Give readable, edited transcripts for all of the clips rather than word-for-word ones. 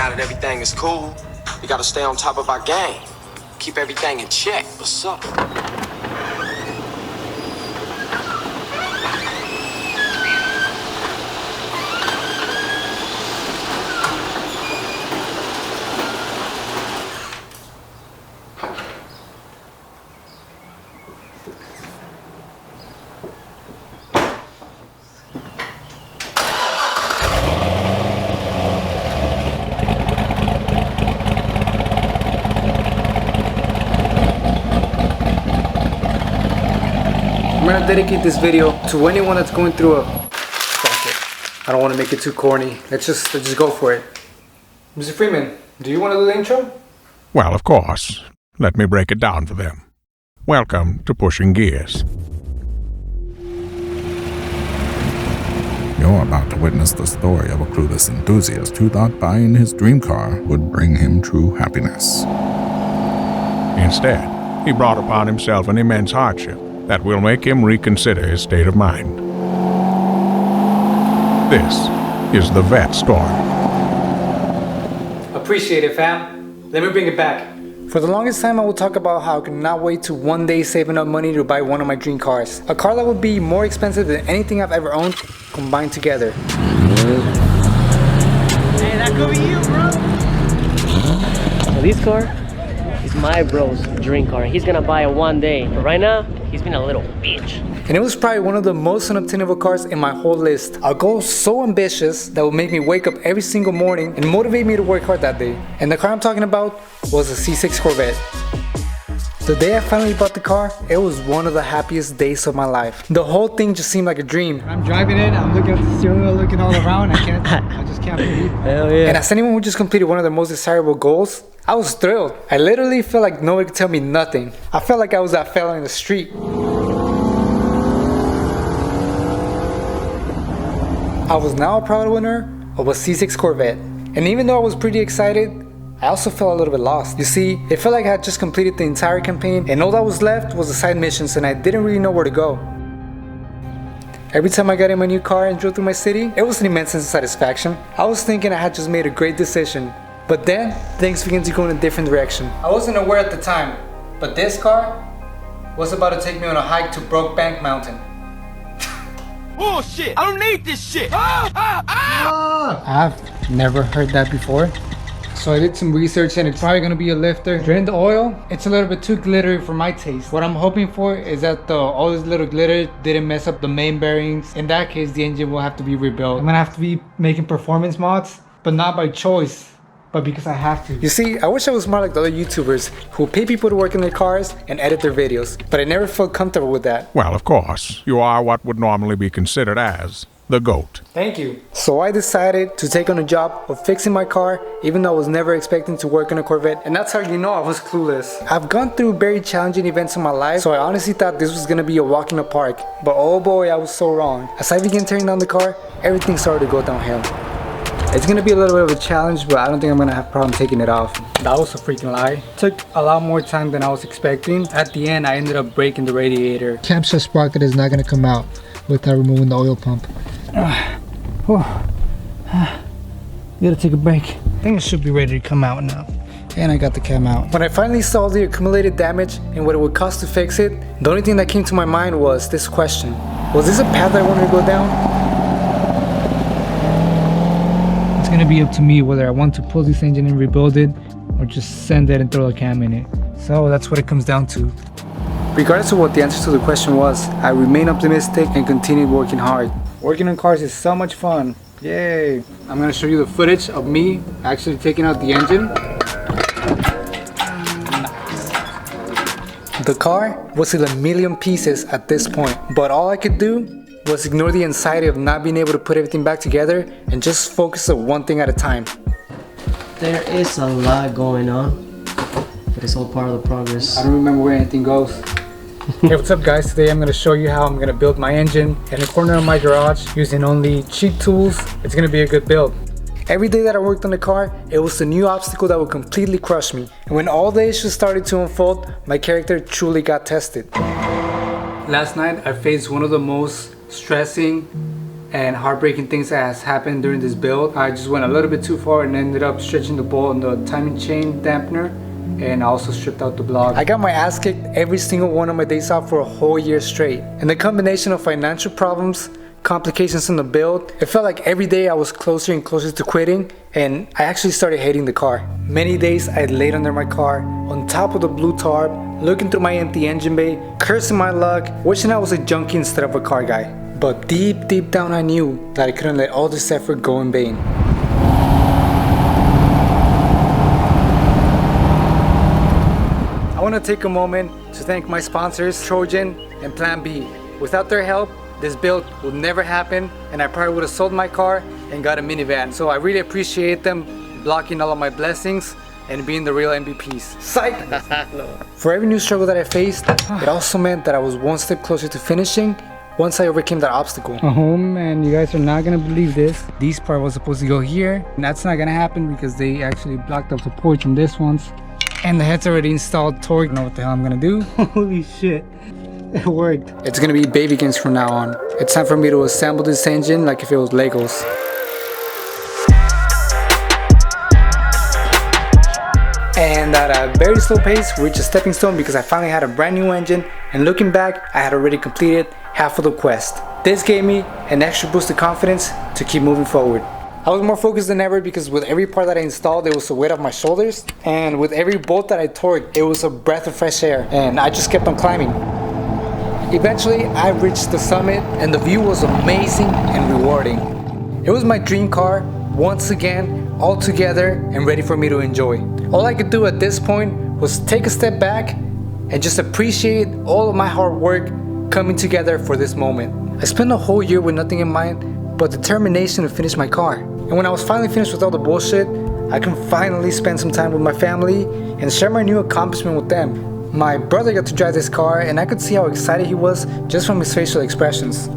now that everything is cool, we gotta stay on top of our game. Keep everything in check. What's up? I'm gonna dedicate this video to anyone that's going through a... Fuck it. I don't want to make it too corny. Let's just go for it. Mr. Freeman, do you want to do the intro? Well, of course. Let me break it down for them. Welcome to Pushing Gears. You're about to witness the story of a clueless enthusiast who thought buying his dream car would bring him true happiness. Instead, he brought upon himself an immense hardship that will make him reconsider his state of mind. This is the Vette Story. Appreciate it, fam. Let me bring it back. For the longest time, I will talk about how I could not wait to one day save enough money to buy one of my dream cars. A car that would be more expensive than anything I've ever owned combined together. Hey, that could be you, bro. So this car is my bro's dream car. He's gonna buy it one day, but right now, he's been a little bitch. And it was probably one of the most unobtainable cars in my whole list. A goal so ambitious that would make me wake up every single morning and motivate me to work hard that day. And the car I'm talking about was a C6 Corvette. The day I finally bought the car, it was one of the happiest days of my life. The whole thing just seemed like a dream. I'm driving it, I'm looking at the steering wheel, looking all around, I just can't believe it. Hell yeah. And as anyone who just completed one of their most desirable goals, I was thrilled. I literally felt like nobody could tell me nothing. I felt like I was that fella in the street. I was now a proud owner of a C6 Corvette. And even though I was pretty excited, I also felt a little bit lost. You see, it felt like I had just completed the entire campaign and all that was left was the side missions and I didn't really know where to go. Every time I got in my new car and drove through my city, it was an immense sense of satisfaction. I was thinking I had just made a great decision. But then, things began to go in a different direction. I wasn't aware at the time, but this car was about to take me on a hike to Brokeback Mountain. Bullshit! I don't need this shit! I've never heard that before. So I did some research and it's probably gonna be a lifter. Drain the oil, it's a little bit too glittery for my taste. What I'm hoping for is that all this little glitter didn't mess up the main bearings. In that case, the engine will have to be rebuilt. I'm gonna have to be making performance mods, but not by choice, but because I have to. You see, I wish I was more like the other YouTubers who pay people to work in their cars and edit their videos, but I never felt comfortable with that. Well, of course, you are what would normally be considered as the GOAT. Thank you. So I decided to take on the job of fixing my car, even though I was never expecting to work on a Corvette, and that's how you know I was clueless. I've gone through very challenging events in my life, so I honestly thought this was gonna be a walk in the park, but oh boy, I was so wrong. As I began tearing down the car, everything started to go downhill. It's gonna be a little bit of a challenge, but I don't think I'm gonna have a problem taking it off. That was a freaking lie. Took a lot more time than I was expecting. At the end, I ended up breaking the radiator. Camshaft sprocket is not gonna come out without removing the oil pump. Gotta take a break. I think it should be ready to come out now. And I got the cam out. When I finally saw the accumulated damage and what it would cost to fix it, the only thing that came to my mind was this question. Was this a path that I wanted to go down? It's gonna be up to me whether I want to pull this engine and rebuild it or just send it and throw a cam in it. So that's what it comes down to. Regardless of what the answer to the question was, I remained optimistic and continued working hard. Working on cars is so much fun. Yay! I'm gonna show you the footage of me actually taking out the engine. The car was in a million pieces at this point, but all I could do was ignore the anxiety of not being able to put everything back together and just focus on one thing at a time. There is a lot going on, but it's all part of the progress. I don't remember where anything goes. Hey, what's up guys? Today I'm going to show you how I'm going to build my engine in the corner of my garage using only cheap tools. It's going to be a good build. Every day that I worked on the car, it was a new obstacle that would completely crush me. And when all the issues started to unfold, my character truly got tested. Last night I faced one of the most stressing and heartbreaking things that has happened during this build. I just went a little bit too far and ended up stretching the bolt on the timing chain dampener, and I also stripped out the block. I got my ass kicked every single one of my days off for a whole year straight. And the combination of financial problems, complications in the build, it felt like every day I was closer and closer to quitting, and I actually started hating the car. Many days I laid under my car, on top of the blue tarp, looking through my empty engine bay, cursing my luck, wishing I was a junkie instead of a car guy. But deep down I knew that I couldn't let all this effort go in vain. I want to take a moment to thank my sponsors, Trojan and Plan B. Without their help, this build would never happen, and I probably would have sold my car and got a minivan. So I really appreciate them blocking all of my blessings and being the real MVPs. Psych! No. For every new struggle that I faced, it also meant that I was one step closer to finishing once I overcame that obstacle. Home, and you guys are not gonna believe this. This part was supposed to go here, and that's not gonna happen because they actually blocked up the porch on this ones. And the head's already installed torque. I don't know what the hell I'm gonna do. Holy shit. It worked. It's gonna be baby games from now on. It's time for me to assemble this engine like if it was Legos. And at a very slow pace, we reached a stepping stone because I finally had a brand new engine, and looking back, I had already completed half of the quest. This gave me an extra boost of confidence to keep moving forward. I was more focused than ever because with every part that I installed, it was a weight off my shoulders, and with every bolt that I torqued, it was a breath of fresh air, and I just kept on climbing. Eventually, I reached the summit, and the view was amazing and rewarding. It was my dream car, once again, all together and ready for me to enjoy. All I could do at this point was take a step back and just appreciate all of my hard work coming together for this moment. I spent a whole year with nothing in mind but determination to finish my car. And when I was finally finished with all the bullshit, I can finally spend some time with my family and share my new accomplishment with them. My brother got to drive this car, and I could see how excited he was just from his facial expressions.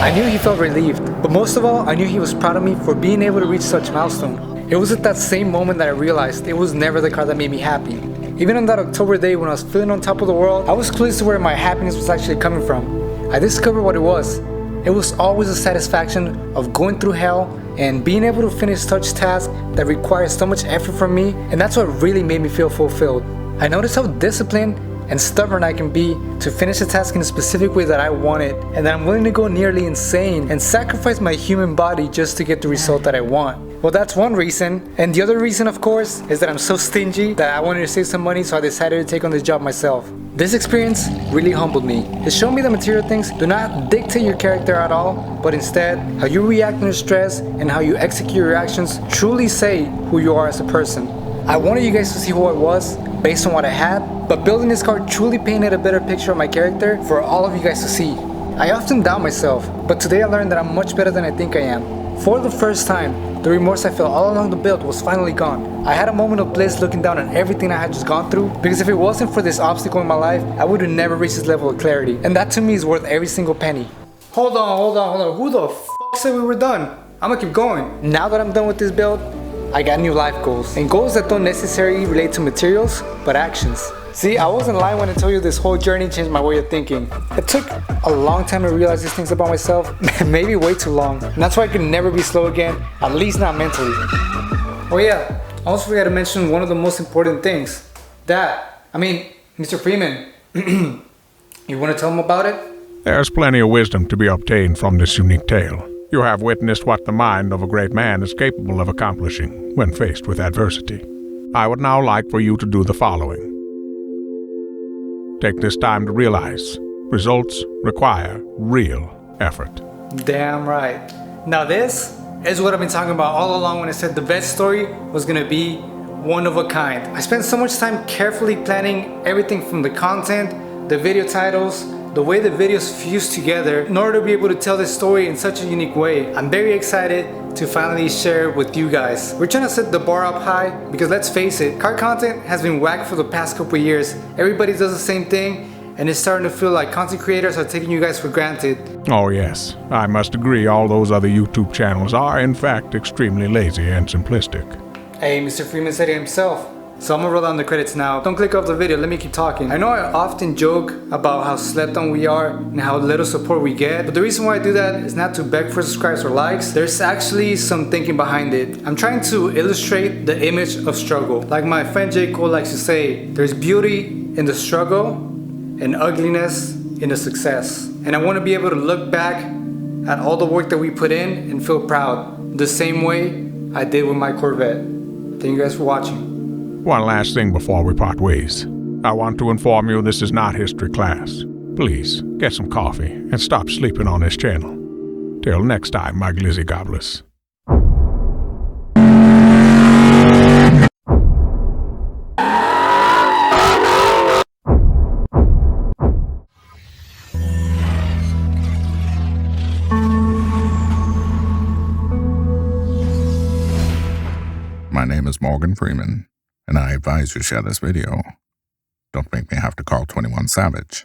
I knew he felt relieved, but most of all, I knew he was proud of me for being able to reach such a milestone. It was at that same moment that I realized it was never the car that made me happy. Even on that October day when I was feeling on top of the world, I was clueless to where my happiness was actually coming from. I discovered what it was. It was always the satisfaction of going through hell and being able to finish such tasks that require so much effort from me, and that's what really made me feel fulfilled. I noticed how disciplined and stubborn I can be to finish a task in a specific way that I wanted, and that I'm willing to go nearly insane and sacrifice my human body just to get the result that I want. Well, that's one reason, and the other reason, of course, is that I'm so stingy that I wanted to save some money, so I decided to take on this job myself. This experience really humbled me. It showed me that material things do not dictate your character at all, but instead, how you react under stress and how you execute your actions truly say who you are as a person. I wanted you guys to see who I was based on what I had, but building this car truly painted a better picture of my character for all of you guys to see. I often doubt myself, but today I learned that I'm much better than I think I am. For the first time, the remorse I felt all along the build was finally gone. I had a moment of bliss looking down on everything I had just gone through, because if it wasn't for this obstacle in my life, I would have never reached this level of clarity. And that to me is worth every single penny. Hold on. Who the f*** said we were done? I'm gonna keep going. Now that I'm done with this build, I got new life goals. And goals that don't necessarily relate to materials, but actions. See, I wasn't lying when I told you this whole journey changed my way of thinking. It took a long time to realize these things about myself, maybe way too long. And that's why I could never be slow again, at least not mentally. Oh yeah, I also forgot to mention one of the most important things. Mr. Freeman, you want to tell him about it? There's plenty of wisdom to be obtained from this unique tale. You have witnessed what the mind of a great man is capable of accomplishing when faced with adversity. I would now like for you to do the following. Take this time to realize results require real effort. Damn right. Now this is what I've been talking about all along when I said the Vette Story was gonna be one of a kind. I spent so much time carefully planning everything from the content, the video titles, the way the videos fuse together in order to be able to tell this story in such a unique way. I'm very excited to finally share it with you guys. We're trying to set the bar up high because let's face it, car content has been whack for the past couple of years. Everybody does the same thing, and it's starting to feel like content creators are taking you guys for granted. Oh yes, I must agree all those other YouTube channels are in fact extremely lazy and simplistic. Hey, Mr. Freeman said it himself. So I'm gonna roll down the credits now. Don't click off the video, let me keep talking. I know I often joke about how slept on we are and how little support we get, but the reason why I do that is not to beg for subscribes or likes. There's actually some thinking behind it. I'm trying to illustrate the image of struggle. Like my friend J. Cole likes to say, there's beauty in the struggle and ugliness in the success. And I want to be able to look back at all the work that we put in and feel proud, the same way I did with my Corvette. Thank you guys for watching. One last thing before we part ways. I want to inform you this is not history class. Please, get some coffee and stop sleeping on this channel. Till next time, my glizzy gobblers. My name is Morgan Freeman, and I advise you share this video. Don't make me have to call 21 Savage.